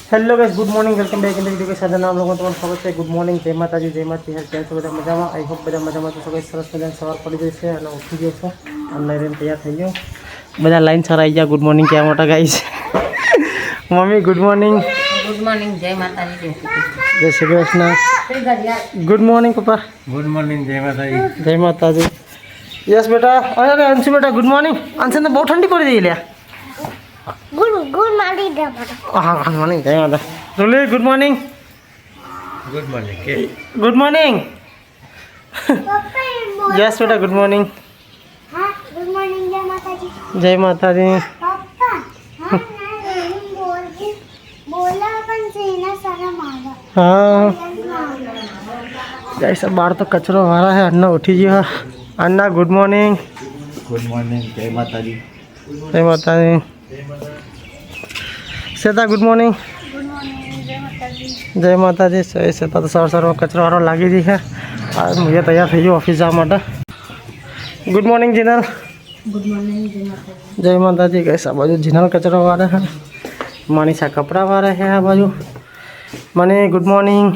Hello guys, good morning, welcome back in the video के साथ नाम लोगों तुम्हारा स्वागत है। गुड मॉर्निंग, जय माता दी, जय माता दी। કેમ છો બધા મજામાં? આઈ હોપ બધા મજામાં છો. ગાઈસ સરસ મજાની સવાર પડી ગઈ છે અને ઉઠી ગયો છો અને રેન તૈયાર થઈ ગયો. બધા લાઈન સર આવી ગયા. ગુડ મોર્નિંગ ક્યાં મોટા guys. Mummy good morning. Good morning, જય માતાજી. જય શ્રી કૃષ્ણ. ગુડ મોર્નિંગ પપ્પા. ગુડ મોર્નિંગ, જય માતાજી. જય માતાજી. યસ બેટા. અરે અંશુ બેટા ગુડ મોર્નિંગ. અંશુ ને બહુ ઠંડી પડી ગઈ લ્યા. Good morning, Grandmother. હા ગુડ મોર્નિંગ. જય માતા. રોલી ગુડ મોર્નિંગ. ગુડ મોર્નિંગ કે ગુડ મોર્નિંગ. યસ બેટા ગુડ મોર્નિંગ. हाँ, good morning, जय माताजी. જય માતાજી. पापा, हाँ, मैं बोला अपन सेना सारा मारा. हाँ गाइस अब बाहर तो कचरो हमारा है. अन्ना उठी गया. अन्ना गुड मॉर्निंग. ગુડ મોર્નિંગ, જય માતાજી. जय माताजी. Shweta good morning. जय माताजी. श्वेता तो सवार सवार में कचरो वारो लागी रही है. आज मुझे तैयार થઈ ગયો ऑफिस જવા માટે. Good morning Jinal. Good morning, જય માતાજી. जय माताजी. गाइस આ બાજુ जिनल कचरो वाले है. मनीषा कपड़ा वाले है आ बाजू. Money good morning.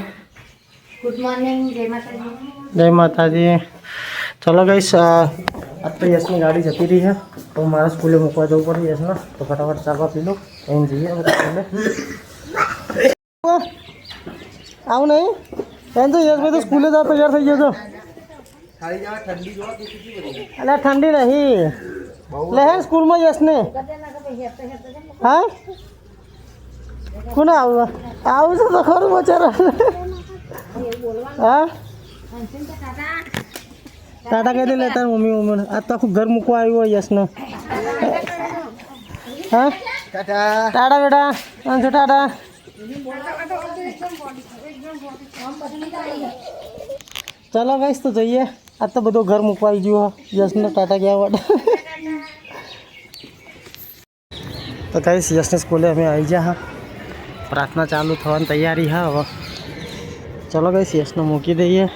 Good morning, જય માતાજી. जय माताजी. चलो गाइस अब तो यश की गाड़ी जती रही है तो हमारा स्कूले मुकवा जવું પડે यश ना. तो फटाफट चाबा पी लो कहीं જઈએ स्कूले. આવું નહીં એમ તો યશ ભાઈ તો સ્કૂલે જવા તૈયાર થઈ ગયો છો. અલા ઠંડી નહીં લે હે સ્કૂલમાં યશ ને. હા કોને આવું આવું છે તો ખરું બચારા. હા टाटा कहते लेता है मम्मी मम्मी. आज तो घर मुकवा આવ્યો યશ ને. हाँ ટાટા. टाटा बेटा. अंशु टाटा. चलो गाइस तो જઈએ. आज तो બધો ઘર મુકવા આવી ગયો યશ ને ટાટા ગયા વાટ. તો ગાઈસ યશ ને સ્કૂલે અમે આવી ગયા. પ્રાર્થના ચાલુ થવાની તૈયારી હા હવે. ચલો ગાઈસ યશ ને મૂકી દઈએ.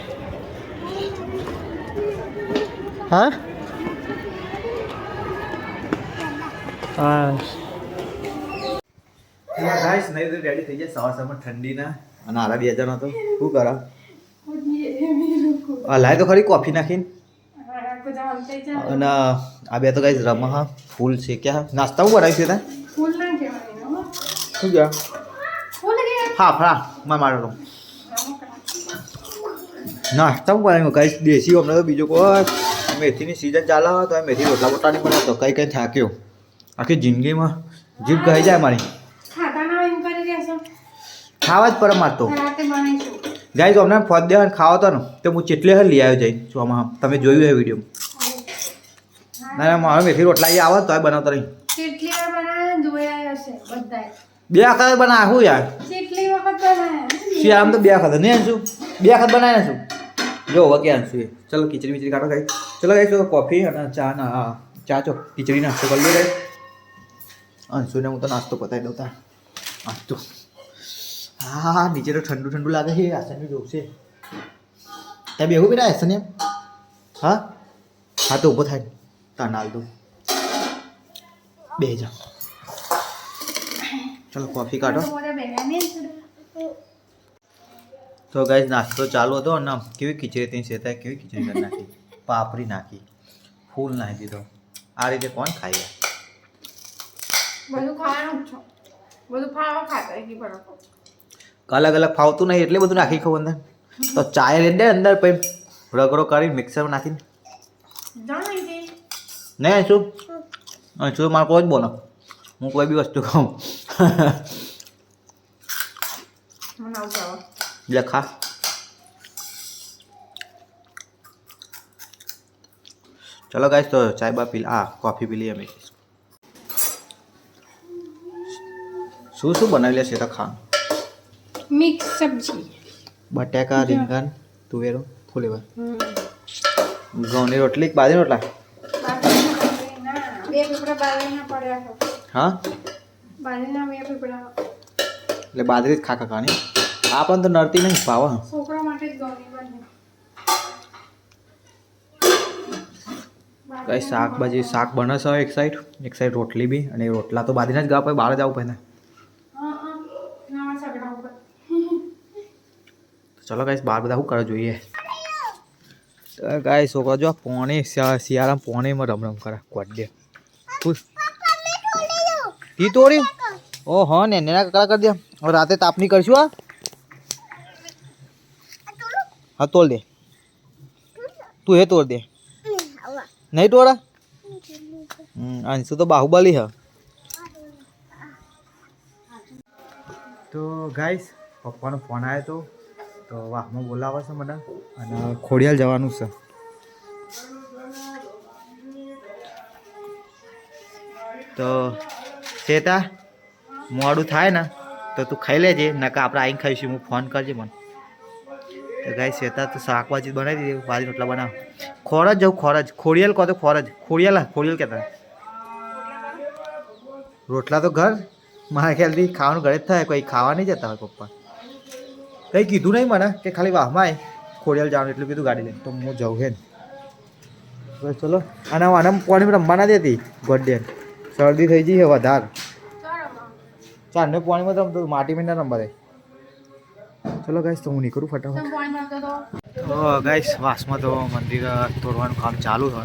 हाँ हाँ ગાઈસ નહીં તો રેડી થઈ જાય સવાર સવારમાં ઠંડીના અને આરા 2000 હતો શું કરા લાય તો ખરી કોફી નાખીને અને આ બે તો ગાઈસ રમા હા ફૂલ છે ક્યાં નાસ્તા હું બનાવી છે તા ફૂલ ના કહેવાય શું ગયા ફૂલ કે હા ફરા મારો નાસ્તા હું બનાવ્યું ગાઈસ દેશી હમણાં તો બીજો કોઈ મેથીની સિઝન ચાલે તો મેથી રોટલા બોટલા નહીં બનાવતો કંઈ કંઈ થાક્યો આખી જિંદગીમાં જીભ કહી જાય મારી. ખાતા ના એમ કરી દેશો ખાવા જ પર મારતો રાતે બનાવીશું. જાય તો હમણાં ફોદ દેવા ખાવા હતો ને તો હું ચેટલે લઈ આવ્યો જઈ ચોમાં તમે જોયું એ વિડીયો. ના મારો મેથી રોટલા એ આવે તો બનાવતો નહીં. કેટલી વાર બનાવ્યા જોયા હશે બધાય. બે વખત બનાવે શું યાર કેટલી વખત બનાવ્યા શી આમ તો બે વખત નહીં શું બે વખત બનાવીને શું જો હવે ક્યાં શું ચલો ખીચડી વીચડી કાઢો ગાઈ. ચલો ગાઈ કોફી અને ચા ના ચા ચો ખીચડી નાસ્તો કરી લો ગાઈ. અંશુને હું તો નાસ્તો પતાવી દઉં તા નાસ્તો. હા નીચે તો ઠંડુ ઠંડુ લાગે છે આસનની જોશે ત્યાં બેહું બેટા આસન એમ. હા હા તો ઊભો થાય તાર નાલ દઉં બે જા. ચલો કોફી કાઢો. બધા બેનાની તો ગાઈસ નાસ્તો ચાલુ હતો અને કેવી ખીચડી ત્યાં સેતા કેવી ખીચડી કરી નાખી પાપડી નાખી ફૂલ નાખી દીધો. આ રીતે કોણ ખાય બધું ખાવાનું જ છો. બધું ખાવા ખાતા એક પર અલગ અલગ ફાવતું નહીં એટલે બધું નાખી ખાવું અંદર તો ચાય લઈ દે અંદર પછી રગડો કરી મિક્સરમાં નાખીને જાણી દે. નહીં શું શું મારે કોઈ જ બોલો હું કોઈ બી વસ્તુ ખાઉં મને આવું જાવ એટલે ખા. ચલો ગાઈસ તો ચાય બા પી કોફી પી લઈએ અમે. શું શું બનાવી લે છે તો ખા. મિક્સ સબ્જી બટાકા રીંગણ તુવેરો ફુલેવર ઘઉંની રોટલી બાજરી રોટલા બે પીપળા બાજરીના પડ્યા છે. હા બાજરીના બે પીપળા એટલે બાજરી જ ખા ખાવાની આ પણ તો નડતી નહીં ભાવ. છોકરા માટે જ ગોળી બને. કઈ શાકભાજી શાક બને છે એક સાઈડ રોટલી બી અને રોટલા તો બાંધીને જ ગાવ પછી બહાર જવું પડે ને. હા ચલો ગાઈસ બહાર બધા શું કરે જોઈએ. તો ગાઈસ છોકરો જો પોણી શિયાળામાં પોણીમાં રમ કરે કોડે ખુશ તી તોડ્યું. ઓ હા ને નેના કકડા કરી દે. હવે રાતે તાપની કરશું. હા તોડ દે. તું હે તોડ દે. નહીં તોડા. અંશુ તો બાહુબલી હ. તો ગાઈસ પપ્પાનો ફોન આવ્યો તો વાહમાં બોલાવે છે મને અને ખોડિયાલ જવાનું છે. તો ચેતા મોડું થાય ને તો તું ખાઈ લેજે નકા આપણે આવીને ખાઈશું. હું ફોન કરજે મને. તો ગાઈસ ચેતા તો શાકભાજી બનાવી દીધી. ભાજી રોટલા બનાવ. ખોરજ જવું ખોરજ. ખોડિયાલ કહો તો ખોરજ. ખોડિયાલ કહેતા. રોટલા તો ઘર મારા ખ્યાલથી ખાવાનું ઘરે જ થાય. કોઈ ખાવા નહીં જતા હોય પપ્પા. કંઈ કીધું નહીં મને કે ખાલી વાહમાં આવે ખોડિયાલ જવાનું એટલું કીધું ગાડી લઈને. તો હું જાઉં હે ને. ચલો અને આના પાણી રમવાના દેતી ગોડે શરદી થઈ ગઈ છે વધારે. ચારને પાણીમાં તો રમતો માટીમાં ના રમવા દે. ચલો ગાઈસ તો હું નીકળું ફટાફટ. તો ગાઈસ વાસમાં તો મંદિર તોડવાનું કામ ચાલુ છે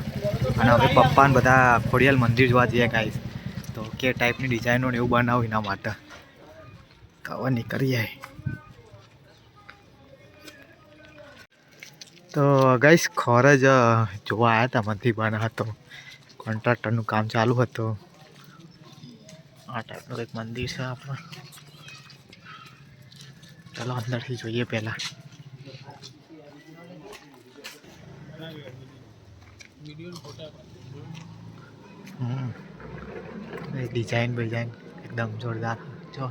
અને હવે પપ્પાને બધા ખોડિયાલ મંદિર જોવા જઈએ ગાઈસ. તો કે ટાઈપની ડિઝાઇનો ને એવું બનાવું એના માટે કવર નીકળીએ. તો ગાઈસ ખોરજ જોવા આવ્યા હતા મંદિર બના હતો. કોન્ટ્રાક્ટરનું કામ ચાલુ હતું. આ ટાઈપનું કંઈક મંદિર છે આપણે. ચાલો અંદરથી જોઈએ પહેલાં. ડિઝાઇન એકદમ જોરદાર જો.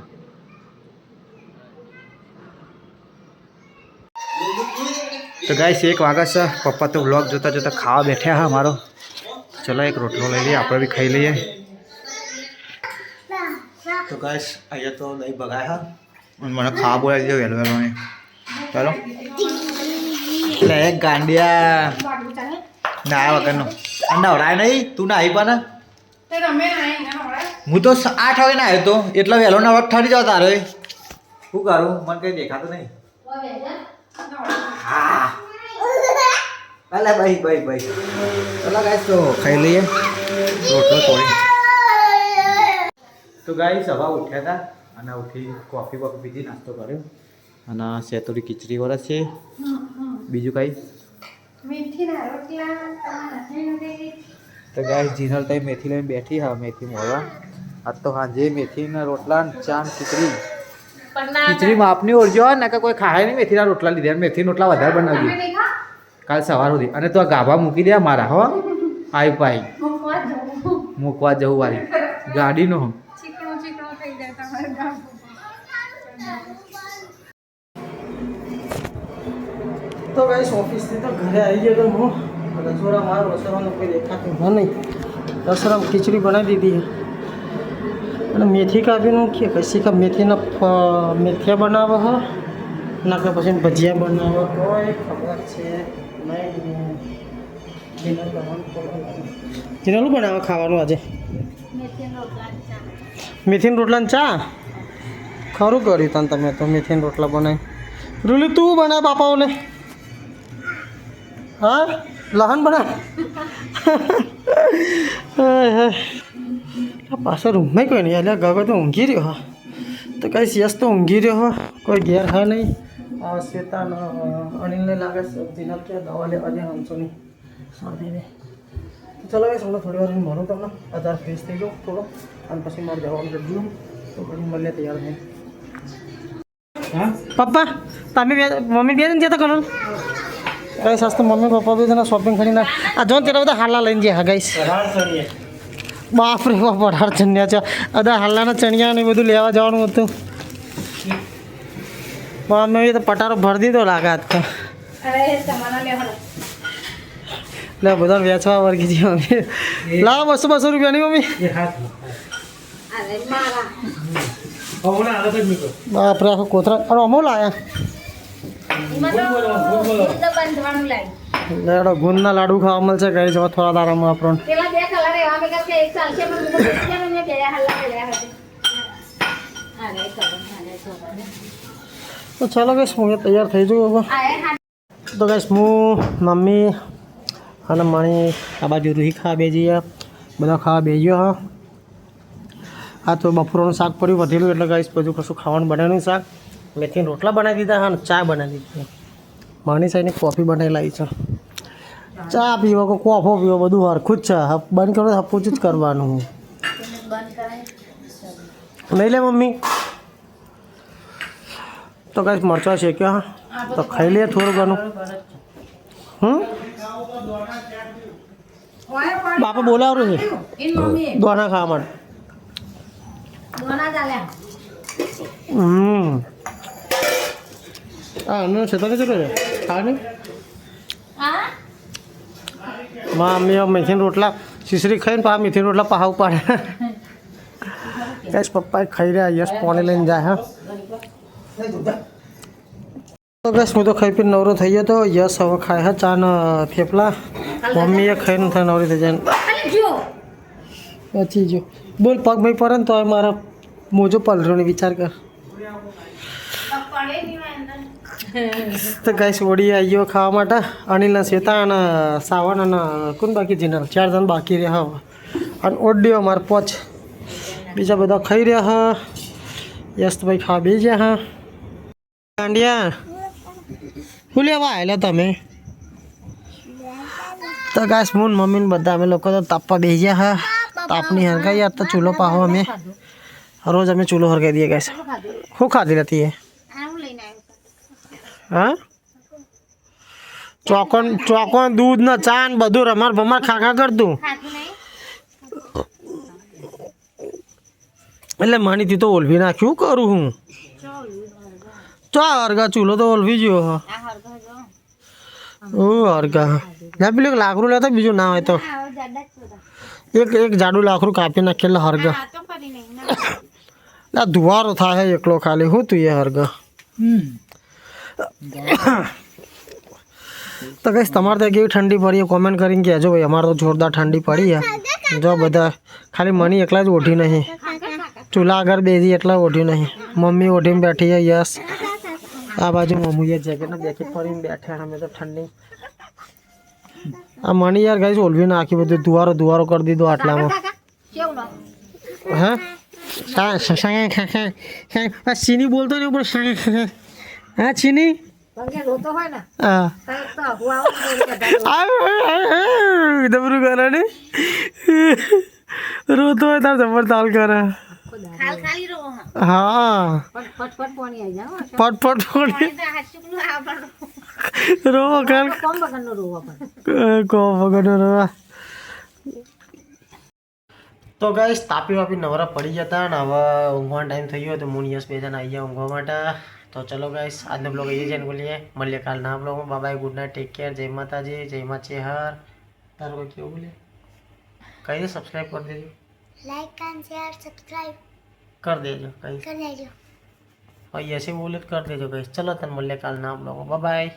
તો ગાઈસ 1 વાગ્યા છે. પપ્પા તો વ્લોગ જોતા જોતા ખાવા બેઠ્યા હા મારો. ચલો એક રોટલો લઈ લઈએ આપણે બી ખાઈ લઈએ. તો ગાઈસ અહીંયા તો દહીં ભગાય હા અને મને ખાવા બોલાવી દીધો વહેલો વહેલો ને. ચાલો એટલે એક ગાંડિયા ના વગરનો નવરાય નહીં. તું ના આવી પણ હું તો 8 વાગે ના આવ્યો તો એટલો વહેલો ના વખત ઠરી જાવ તારે. શું કરું મને કંઈ દેખાતું નહીં. હા અલા ભાઈ ચલો ગાઈસ તો ખાઈ લઈએ રોટલો તોડી. તો ગાઈસ સવા ઉઠ્યા હતા અને ઉઠી કોફી પીધી નાસ્તો કર્યો અને સેતોડી ખીચડી વરસ છે. બીજું કાંઈ તો ગાઈસ જીનલ તઈ મેથી લઈને બેઠી હા મેથી મોળવા. આજ તો સાંજે મેથીના રોટલા ચા ખીચડી માપની ઓરજો ને કે કોઈ ખાય નહીં. મેથીના રોટલા લીધા. મેથીના રોટલા વધારે બનાવજો કાલ સવાર સુધી. અને તો આ ગાભા મૂકી દે મારા હો. આવી પાઈ મૂકવા જવું વાળી ગાડીનો. તો ગાઈસ ઓફિસથી તો ઘરે આવી ગયો તો હું રસોડા મારો રસોડાનું કોઈ દેખાતું હા નહીં. રસોડામાં ખીચડી બનાવી દીધી અને મેથી કાપીનું કે કશી કા મેથીયા બનાવવા હા ના કે પછી ભજીયા બનાવવા કોઈ ખબર છે નહીં. જીનાનું બનાવવા ખાવાનું આજે મેથીના રોટલા ને ચા. ખરું કર્યું તને તમે તો મેથીના રોટલા બનાવી. રૂલી તું બનાવ બાપાઓને. હા લહન બનાવ. પાછો રૂમમાં કોઈ નહીં એટલે ગગો તો ઊંઘી રહ્યો હા. તો કઈ યસ તો ઊંઘી રહ્યો હો. કોઈ ઘેર હા નહીં. શ્વેતાન અનિલને લાગે સબ્જી ના કે દવા લેવા દે હંસોની શરદીને. ચલો ભાઈ હમણાં થોડી વાર મળું તમને. અત્યારે ફ્રેશ થઈ ગયો થોડો અને પછી મારે જવાનું કરજો. તો પછી મળીએ તૈયાર થઈ. હા પપ્પા તમે મમ્મી બે જણ જતા કરો કઈ સસ્તું. મમ્મી પપ્પા બી તને શોપિંગ કરીને આ જો તેરા બધા હાલા લઈને જાય હા ગાઈસ. બાપરે બાપ 18 ચણિયા છે. બધા હાલાના ચણિયા ને બધું લેવા જવાનું હતું. મમ્મી તો પટારો ભરી દીધો લાગે આજ તો. એટલે બધા વેચવા વર્ગી છે મમ્મી. લાવ 200 રૂપિયાની મમ્મી. બાપરે આખો કોતરા અને અમો લાયા. લેડો ગુંદના લાડુ ખાવા મળશે કઈ જવા થોડા દારામાં આપણને. તો ચાલો ગઈશ હું તૈયાર થઈ જાઉં હવે તો ગઈશ હું મમ્મી અને મણી આ બાજુ રૂહી ખાવા બેજીએ બધા ખાવા બેસ્યો હા આ તો બપોરનું શાક પડ્યું વધેલું એટલે ગઈશ બધું કશું ખાવાનું બનાવ્યું શાક મેથીના રોટલા બનાવી દીધા હા ચા બનાવી દીધી માણી સાઈડની કોફી બનાવી લાવી છે ચા પીવો કે કોફો પીવો બધું હરખું જ છે બંધ કરો હપું જ કરવાનું નહીં લે મમ્મી તો કઈ મરચા શેક્યો હા તો ખાઈ લઈએ થોડું ઘણું બાપા બોલાવરું છે દોના ખાવા માટે હા એમનો છે તો કેટલો છે ખા નહીં મમ્મી મેથીના રોટલા શીશરી ખાઈને પા મેથીના રોટલા પહાવ પાડે કઈશ પપ્પા ખાઈ રહ્યા યશ પોણે લઈને જાય હા તો બસ હું તો ખાઈ પીને નવરો થઈ ગયો તો યશ હવે ખાય હા ચા ને થેપલા મમ્મીએ ખાઈને થાય નવરી થઈ જાય પછી જો બોલ પગ ભાઈ પડે ને તો મારા મોજો પલરોને વિચાર કર તો ગાઈસ ઓડી આવી ગયો ખાવા માટે અનિલના શ્વેતા અને સાવન અને કોણ બાકી જીનલ 4 જણ બાકી રહ્યા હવે અને ઓડિયો અમારે પોચ બીજા બધા ખાઈ રહ્યા હા યસ ભાઈ ખાવા બે ગયા હા ગાંડિયા શું લેવા આવેલા તમે તો ગાઈસ મૂન મમ્મીને બધા અમે લોકો તો તાપવા બે ગયા હા તાપની હરગાઈ યાર તો ચૂલો પાહો અમે રોજ અમે ચૂલો હરગાઈ દઈએ ગાઈસ શું ખાધી હતી એ હા ચોકોન દૂધ ને ચા ને બધું રમાર ભમાર ખાખા કરતું એટલે માનીથી તો ઓલવી નાખ્યું કરું હું ચા હરગા ચૂલો તો ઓલવી ગયો હા ઓ હરગા ના પેલું લાકડું લેતા બીજું ના હોય તો એક જાડું લાકડું કાપી નાખેલા હરગા ધુવારો થાય એકલો ખાલી હું તું એ હરગા તો કઈશ તમારે ત્યાં કેવી ઠંડી પડી કોમેન્ટ કરીને કહેજો ભાઈ અમારે તો જોરદાર ઠંડી પડી જો બધા ખાલી મની એકલા જ ઓઢી નહીં ચૂલા આગળ બેસી એટલા ઓઢી નહીં મમ્મી ઓઢીને બેઠી છે યસ આ બાજુ મમ્મીએ જેકેટ ને બેકેટ પડીને બેઠા અમે તો ઠંડી આ મની યાર ગાઈસ ઓલવી નાખી બધું ધુવારો કરી દીધો આટલામાં હા ચીની બોલતો નહીં પણ હા ચીની હા ડબરું કરે ને રોતો હોય તાર જબર તાલ કરે હા ફટફટ પોણી રોવો કાલ કોમ બગડનો રોવા તો ગાઈસ તાપી વાપી નવરા પડી જતા ને હવે ઊંઘવાનો ટાઈમ થઈ ગયો તો મૂન યસ બે જણા આવી ગયા ઊંઘવા માટે તો ચલો ગાઈસ આજનો બ્લોગ અહીંયા જઈને બોલીએ મળીએ કાલના બ્લોગમાં bye good night take care જય માતાજી જય મા ચેહર તારો કોઈ કેવું બોલે કઈ દે સબસ્ક્રાઇબ કરી દેજો લાઈક એન્ડ શેર સબસ્ક્રાઇબ कर देजो कहीं कर देજો और ऐसे बोले कर देजो कहीं चलो तन मिलने काल नाम लोगों बाय बाय।